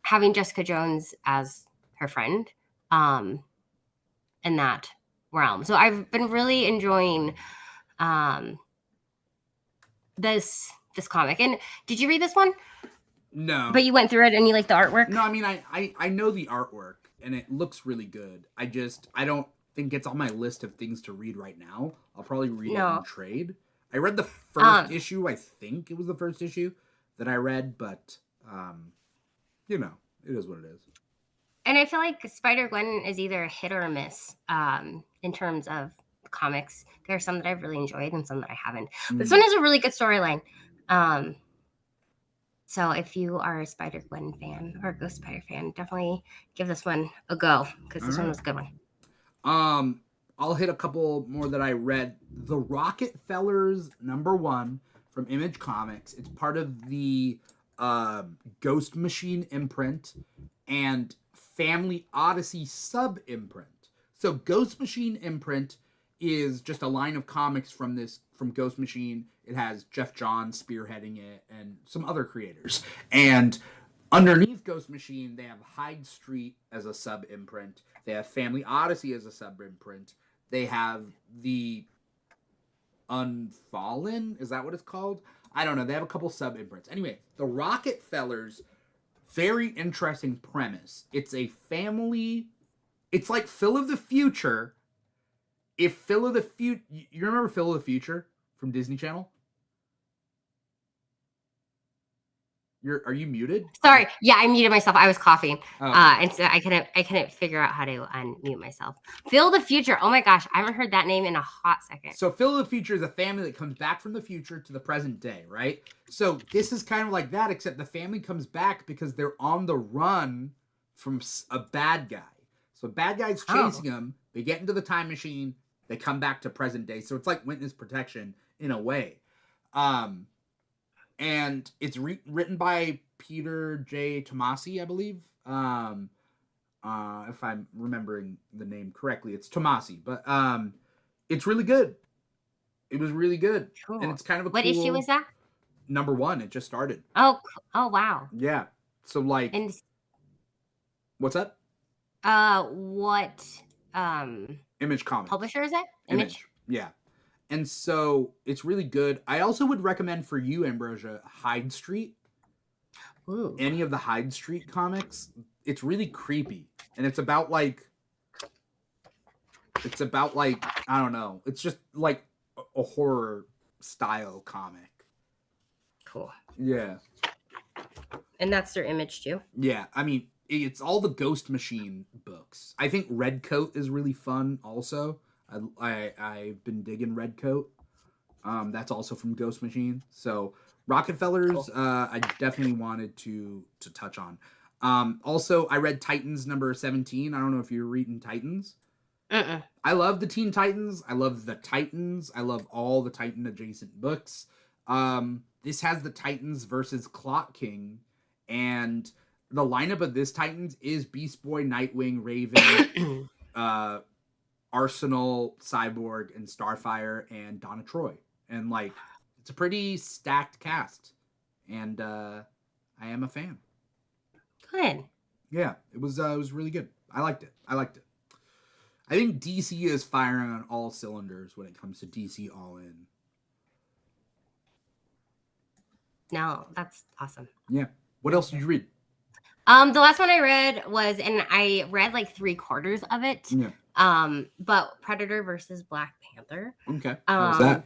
having Jessica Jones as her friend in that realm. So I've been really enjoying this comic. And did you read this one? No. But you went through it and you like the artwork? No, I mean I know the artwork and it looks really good. I don't think it's on my list of things to read right now. I'll probably read it in trade. I read the first issue. I think it was the first issue. that I read, but you know, it is what it is. And I feel like Spider-Gwen is either a hit or a miss in terms of comics. There are some that I've really enjoyed and some that I haven't. But this one has a really good storyline. So if you are a Spider-Gwen fan or a Ghost Spider fan, definitely give this one a go because this one was a good one. I'll hit a couple more that I read. The Rockefellers #1 from Image Comics. It's part of the Ghost Machine imprint and Family Odyssey sub imprint. So Ghost Machine imprint is just a line of comics from Ghost Machine. It has Jeff Johns spearheading it and some other creators. And underneath Ghost Machine, they have Hyde Street as a sub imprint. They have Family Odyssey as a sub imprint. They have the Unfallen. Is that what it's called? I don't know. They have a couple sub imprints. Anyway, the Rockefellers, very interesting premise. It's a family. It's like Phil of the Future. If Phil of the Future, you remember Phil of the Future from Disney Channel? Are you muted? Sorry, yeah, I muted myself. I was coughing, and so I couldn't figure out how to unmute myself. Phil the Future. Oh my gosh, I haven't heard that name in a hot second. So Phil of the Future is a family that comes back from the future to the present day, right? So this is kind of like that, except the family comes back because they're on the run from a bad guy. So a bad guy's chasing them. They get into the time machine. They come back to present day. So it's like witness protection in a way. And it's written by Peter J. Tomasi, I believe. If I'm remembering the name correctly, it's Tomasi. But it's really good. It was really good. Cool. And it's kind of a what cool... issue is that? #1. It just started. Oh wow. Yeah. So like... And what's up? What Image Comics. publisher is it? Image. Yeah. And so it's really good. I also would recommend for you, Ambrosia, Hyde Street. Ooh. Any of the Hyde Street comics. It's really creepy. And it's about like, I don't know. It's just like a horror style comic. Cool. Yeah. And that's their Image too? Yeah. I mean, it's all the Ghost Machine books. I think Red Coat is really fun also. I've been digging Red Coat. That's also from Ghost Machine. So Rockefellers, cool. I definitely wanted to touch on. Also, I read Titans #17. I don't know if you're reading Titans. I love the Teen Titans. I love the Titans. I love all the Titan adjacent books. This has the Titans versus Clock King, and the lineup of this Titans is Beast Boy, Nightwing, Raven, Arsenal, Cyborg, and Starfire, and Donna Troy. And like, it's a pretty stacked cast. And I am a fan. Good. Yeah, it was really good. I liked it. I think DC is firing on all cylinders when it comes to DC All In. No, that's awesome. Yeah. What else did you read? The last one I read was, and I read like 3/4 of it. Yeah. But Predator versus Black Panther. Okay. What was that?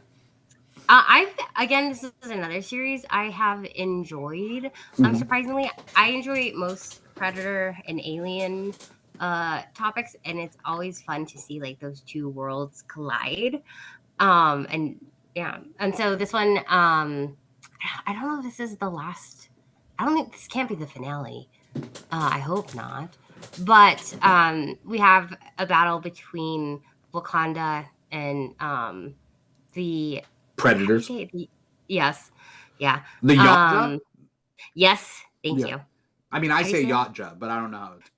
This is another series I have enjoyed. Surprisingly, I enjoy most Predator and Alien topics, and it's always fun to see like those two worlds collide. And so this one, I don't know if this is the last. I don't think this can't be the finale. I hope not. But we have a battle between Wakanda and the Predators. Yes. Yeah. The Yatja? Yes. Thank you. I mean, I say Yatja, but I don't know how it's...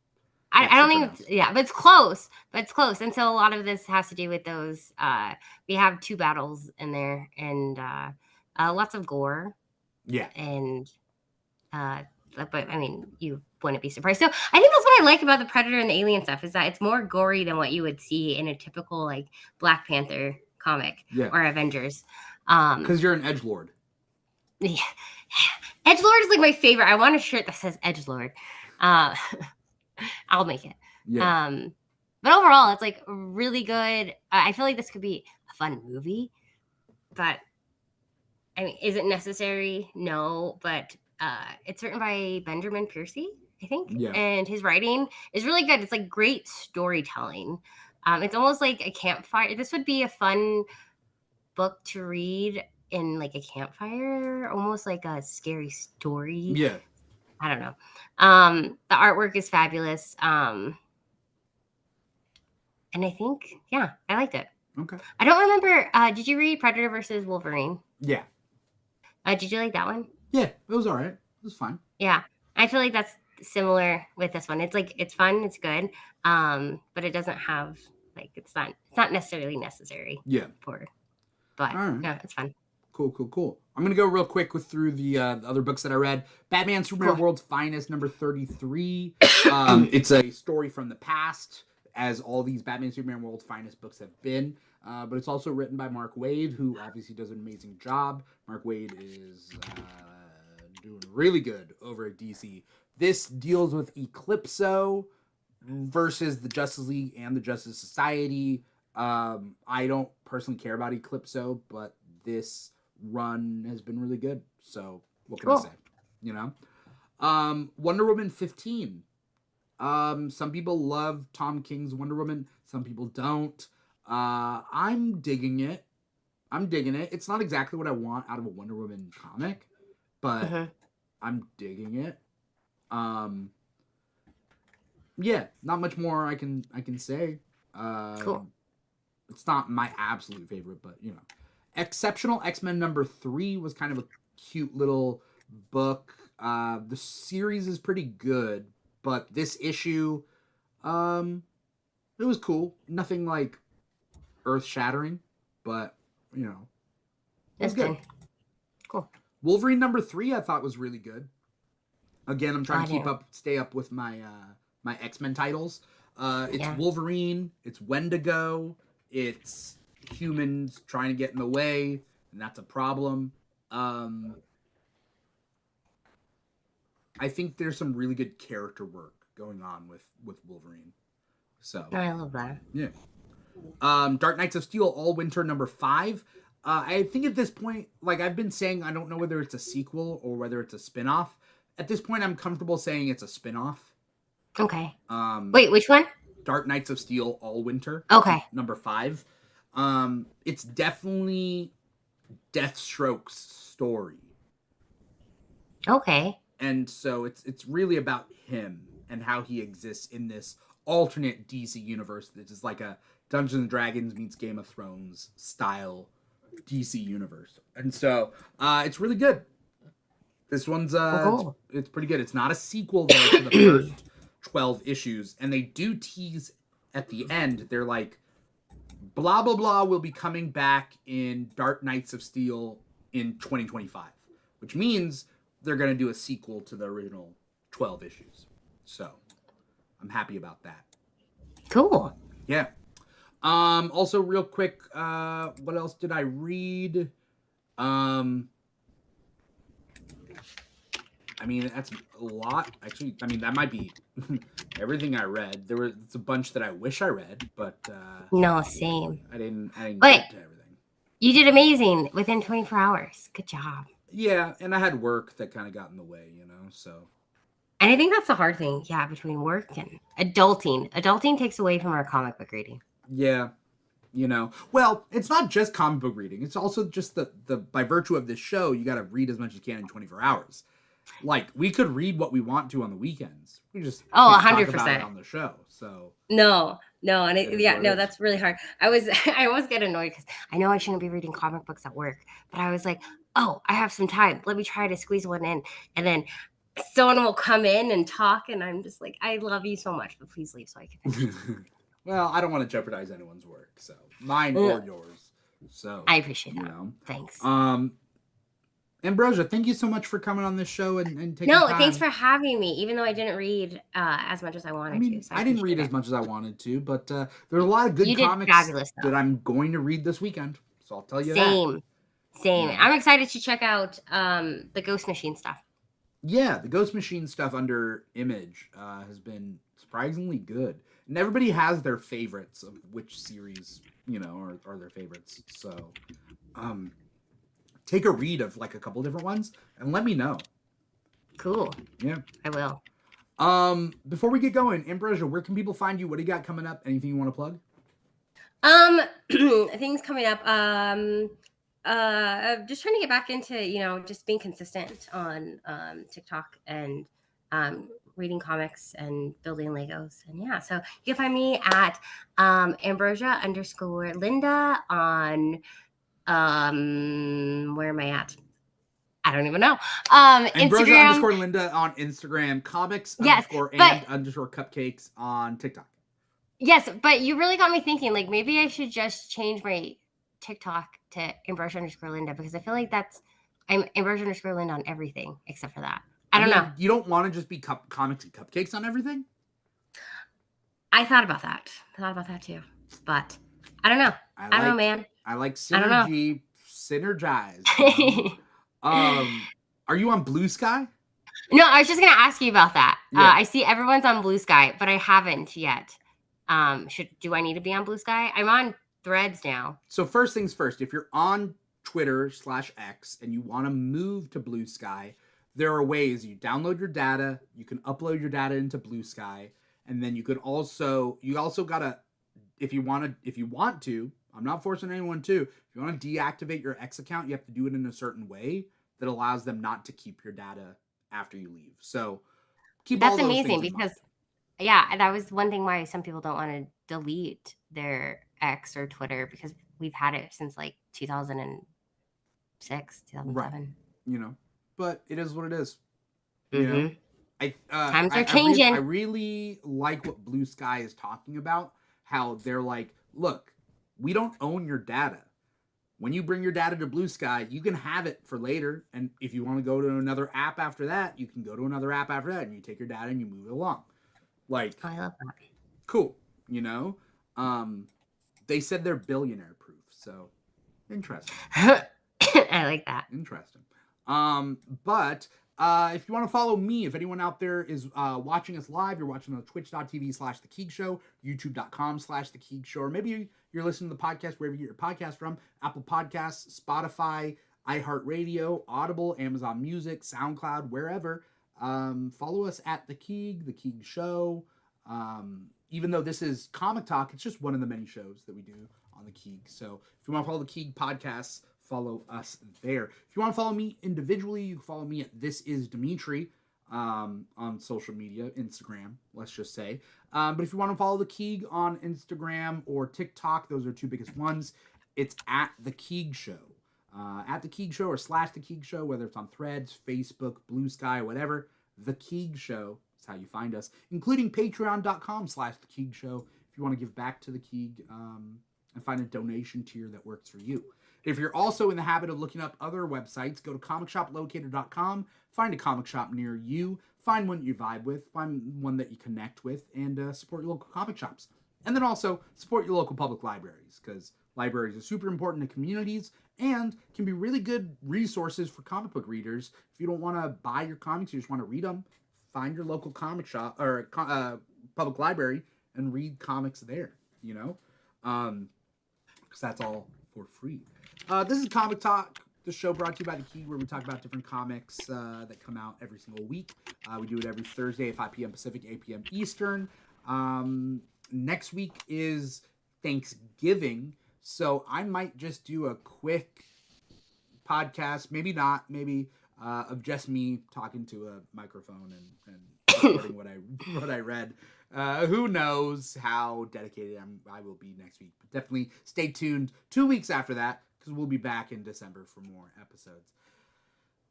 I don't think it's... Yeah, but it's close. And so a lot of this has to do with those... we have 2 battles in there, and lots of gore. Yeah. And... but I mean, you wouldn't be surprised. So I think that's what I like about the Predator and the Alien stuff, is that it's more gory than what you would see in a typical like Black Panther comic or Avengers. Because you're an edgelord. Yeah. Edgelord is like my favorite. I want a shirt that says Edgelord. I'll make it. Yeah. But overall, it's like really good. I feel like this could be a fun movie, but I mean, is it necessary? No, but it's written by Benjamin Piercy, I think, Yeah. and his writing is really good. It's like great storytelling. It's almost like a campfire. This would be a fun book to read in like a campfire, almost like a scary story. Yeah. I don't know. The artwork is fabulous. And I think, yeah, I liked it. Okay. I don't remember. Did you read Predator versus Wolverine? Yeah. Did you like that one? Yeah. It was all right. It was fine. Yeah, I feel like that's similar with this one. It's like it's fun, it's good, but it doesn't have like it's not necessarily necessary. Yeah. But All right. yeah, it's fun. Cool. I'm gonna go real quick through the other books that I read. Batman Superman Cool. World's Finest, number 33. It's a story from the past, as all these Batman Superman World's Finest books have been. But it's also written by Mark Waid, who obviously does an amazing job. Mark Waid is doing really good over at DC. This deals with Eclipso versus the Justice League and the Justice Society. I don't personally care about Eclipso, but this run has been really good. So what can I say? You know? Wonder Woman 15. Some people love Tom King's Wonder Woman. Some people don't. I'm digging it. It's not exactly what I want out of a Wonder Woman comic, but I'm digging it. Yeah, not much more I can say. Cool. It's not my absolute favorite, but you know. Exceptional X-Men number 3 was kind of a cute little book. The series is pretty good, but this issue, it was cool. Nothing like earth-shattering, but you know, it was good. Cool. Wolverine number 3 I thought was really good. Again, I'm trying to stay up with my my X-Men titles. It's Wolverine, it's Wendigo, it's humans trying to get in the way, and that's a problem. I think there's some really good character work going on with Wolverine. So I love that. Yeah. Dark Knights of Steel All Winter number 5. I think at this point, like I've been saying, I don't know whether it's a sequel or whether it's a spin-off. At this point, I'm comfortable saying it's a spin-off. Okay. Wait, which one? Dark Knights of Steel All Winter. Okay. Number 5. It's definitely Deathstroke's story. Okay. And so it's really about him and how he exists in this alternate DC universe that is like a Dungeons and Dragons meets Game of Thrones style DC universe. And so it's really good. This one's it's pretty good. It's not a sequel though to the first 12 issues, and they do tease at the end. They're like, blah blah blah will be coming back in Dark Knights of Steel in 2025, which means they're going to do a sequel to the original 12 issues. So I'm happy about that. Cool. Yeah. Also real quick, what else did I read? I mean, that's a lot. Actually, I mean, that might be everything I read. It's a bunch that I wish I read, but no, same. I didn't but get to everything. You did amazing within 24 hours. Good job. Yeah, and I had work that kind of got in the way, you know, so. And I think that's the hard thing, yeah, between work and adulting. Adulting takes away from our comic book reading. Yeah, you know. Well, it's not just comic book reading. It's also just the by virtue of this show, you got to read as much as you can in 24 hours. Like, we could read what we want to on the weekends. We just 100% talk about it on the show. So no, and that's really hard. I always get annoyed because I know I shouldn't be reading comic books at work, but I was like, oh, I have some time. Let me try to squeeze one in, and then someone will come in and talk, and I'm just like, I love you so much, but please leave so I can finish. Well, I don't want to jeopardize anyone's work, so mine or yours. So I appreciate that. Thanks. Ambrosia, thank you so much for coming on this show and taking time. Thanks for having me, even though I didn't read as much as I wanted to. So I didn't read as much as I wanted to, but there's a lot of good comics that I'm going to read this weekend. So I'll tell you that. Same. Yeah. I'm excited to check out the Ghost Machine stuff. Yeah, the Ghost Machine stuff under Image has been surprisingly good. And everybody has their favorites of which series, you know, are their favorites. So, take a read of like a couple different ones and let me know. Cool. Yeah, I will. Before we get going, Ambrosia, where can people find you? What do you got coming up? Anything you want to plug? Things coming up. Just trying to get back into, just being consistent on TikTok and reading comics and building Legos. And yeah, so you can find me at Ambrosia_Linda on where am I at? I don't even know. Instagram. Ambrosia_Linda on Instagram, comics Yes, _and_ cupcakes on TikTok. Yes, but you really got me thinking, like, maybe I should just change my TikTok to Ambrosia_Linda, because I feel like I'm Ambrosia_Linda on everything except for that. I don't know. You don't want to just be comics and cupcakes on everything? I thought about that. Too. But I don't know. I don't know, man. I like synergy. Synergize. You know? Are you on Blue Sky? No, I was just going to ask you about that. Yeah. I see everyone's on Blue Sky, but I haven't yet. Do I need to be on Blue Sky? I'm on Threads now. So first things first, if you're on Twitter /X and you want to move to Blue Sky, there are ways. You download your data, you can upload your data into Blue Sky, and then you also gotta, if you want to, I'm not forcing anyone to, if you want to deactivate your X account, you have to do it in a certain way that allows them not to keep your data after you leave. So keep all those things in mind. That's amazing, because yeah, that was one thing why some people don't want to delete their X or Twitter, because we've had it since like 2006, 2007. Right. You know, but it is what it is. Mm-hmm. You know, times are changing. I really like what Blue Sky is talking about. How they're like, look, we don't own your data. When you bring your data to Blue Sky, you can have it for later. And if you want to go to another app after that, you can go to another app after that, and you take your data and you move it along. Like, I love that. Cool. You know, they said they're billionaire proof. So interesting. I like that. Interesting. But if you want to follow me, if anyone out there is watching us live, you're watching on twitch.tv/The Keeg Show, youtube.com/The Keeg Show, or maybe you're listening to the podcast wherever you get your podcast from, Apple Podcasts, Spotify, iHeartRadio, Audible, Amazon Music, SoundCloud, wherever. Follow us at The Keeg Show. Even though this is Comic Talk, it's just one of the many shows that we do on The Keeg. So if you want to follow The Keeg podcasts, follow us there. If you want to follow me individually, you can follow me at This Is Dimithri on social media, Instagram, let's just say. But if you want to follow The Keeg on Instagram or TikTok, those are two biggest ones. It's at The Keeg Show. At The Keeg Show or /The Keeg Show, whether it's on Threads, Facebook, Blue Sky, whatever. The Keeg Show is how you find us, including patreon.com/The Keeg Show if you want to give back to The Keeg and find a donation tier that works for you. If you're also in the habit of looking up other websites, go to comicshoplocator.com, find a comic shop near you, find one you vibe with, find one that you connect with, and support your local comic shops. And then also support your local public libraries, because libraries are super important to communities and can be really good resources for comic book readers. If you don't want to buy your comics, you just want to read them, find your local comic shop or public library and read comics there, you know? Because that's all for free. This is Comic Talk, the show brought to you by The Keeg, where we talk about different comics that come out every single week. We do it every Thursday at 5 p.m. Pacific, 8 p.m. Eastern. Next week is Thanksgiving, so I might just do a quick podcast, maybe not, maybe of just me talking to a microphone and recording what I read. Who knows how dedicated I will be next week, but definitely stay tuned 2 weeks after that, because we'll be back in December for more episodes.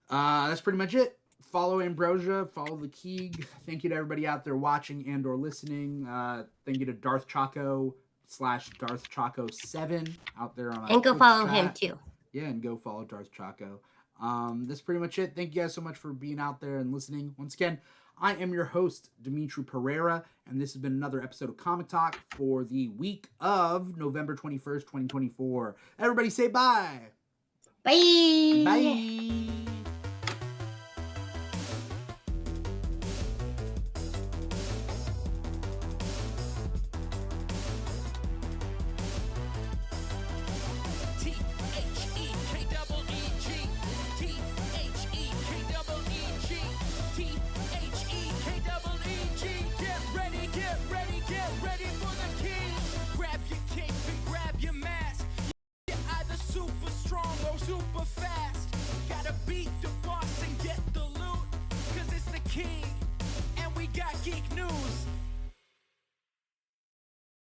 That's pretty much it. Follow Ambrosia, follow The Keeg. Thank you to everybody out there watching and or listening. Thank you to Darth Chaco /Darth Chaco 7 out there on and go follow him too. Yeah, and go follow Darth Chaco. That's pretty much it. Thank you guys so much for being out there and listening. Once again, I am your host, Dimithri Perera, and this has been another episode of Comic Talk for the week of November 21st, 2024. Everybody say bye. Bye. Bye. THEKEEG king.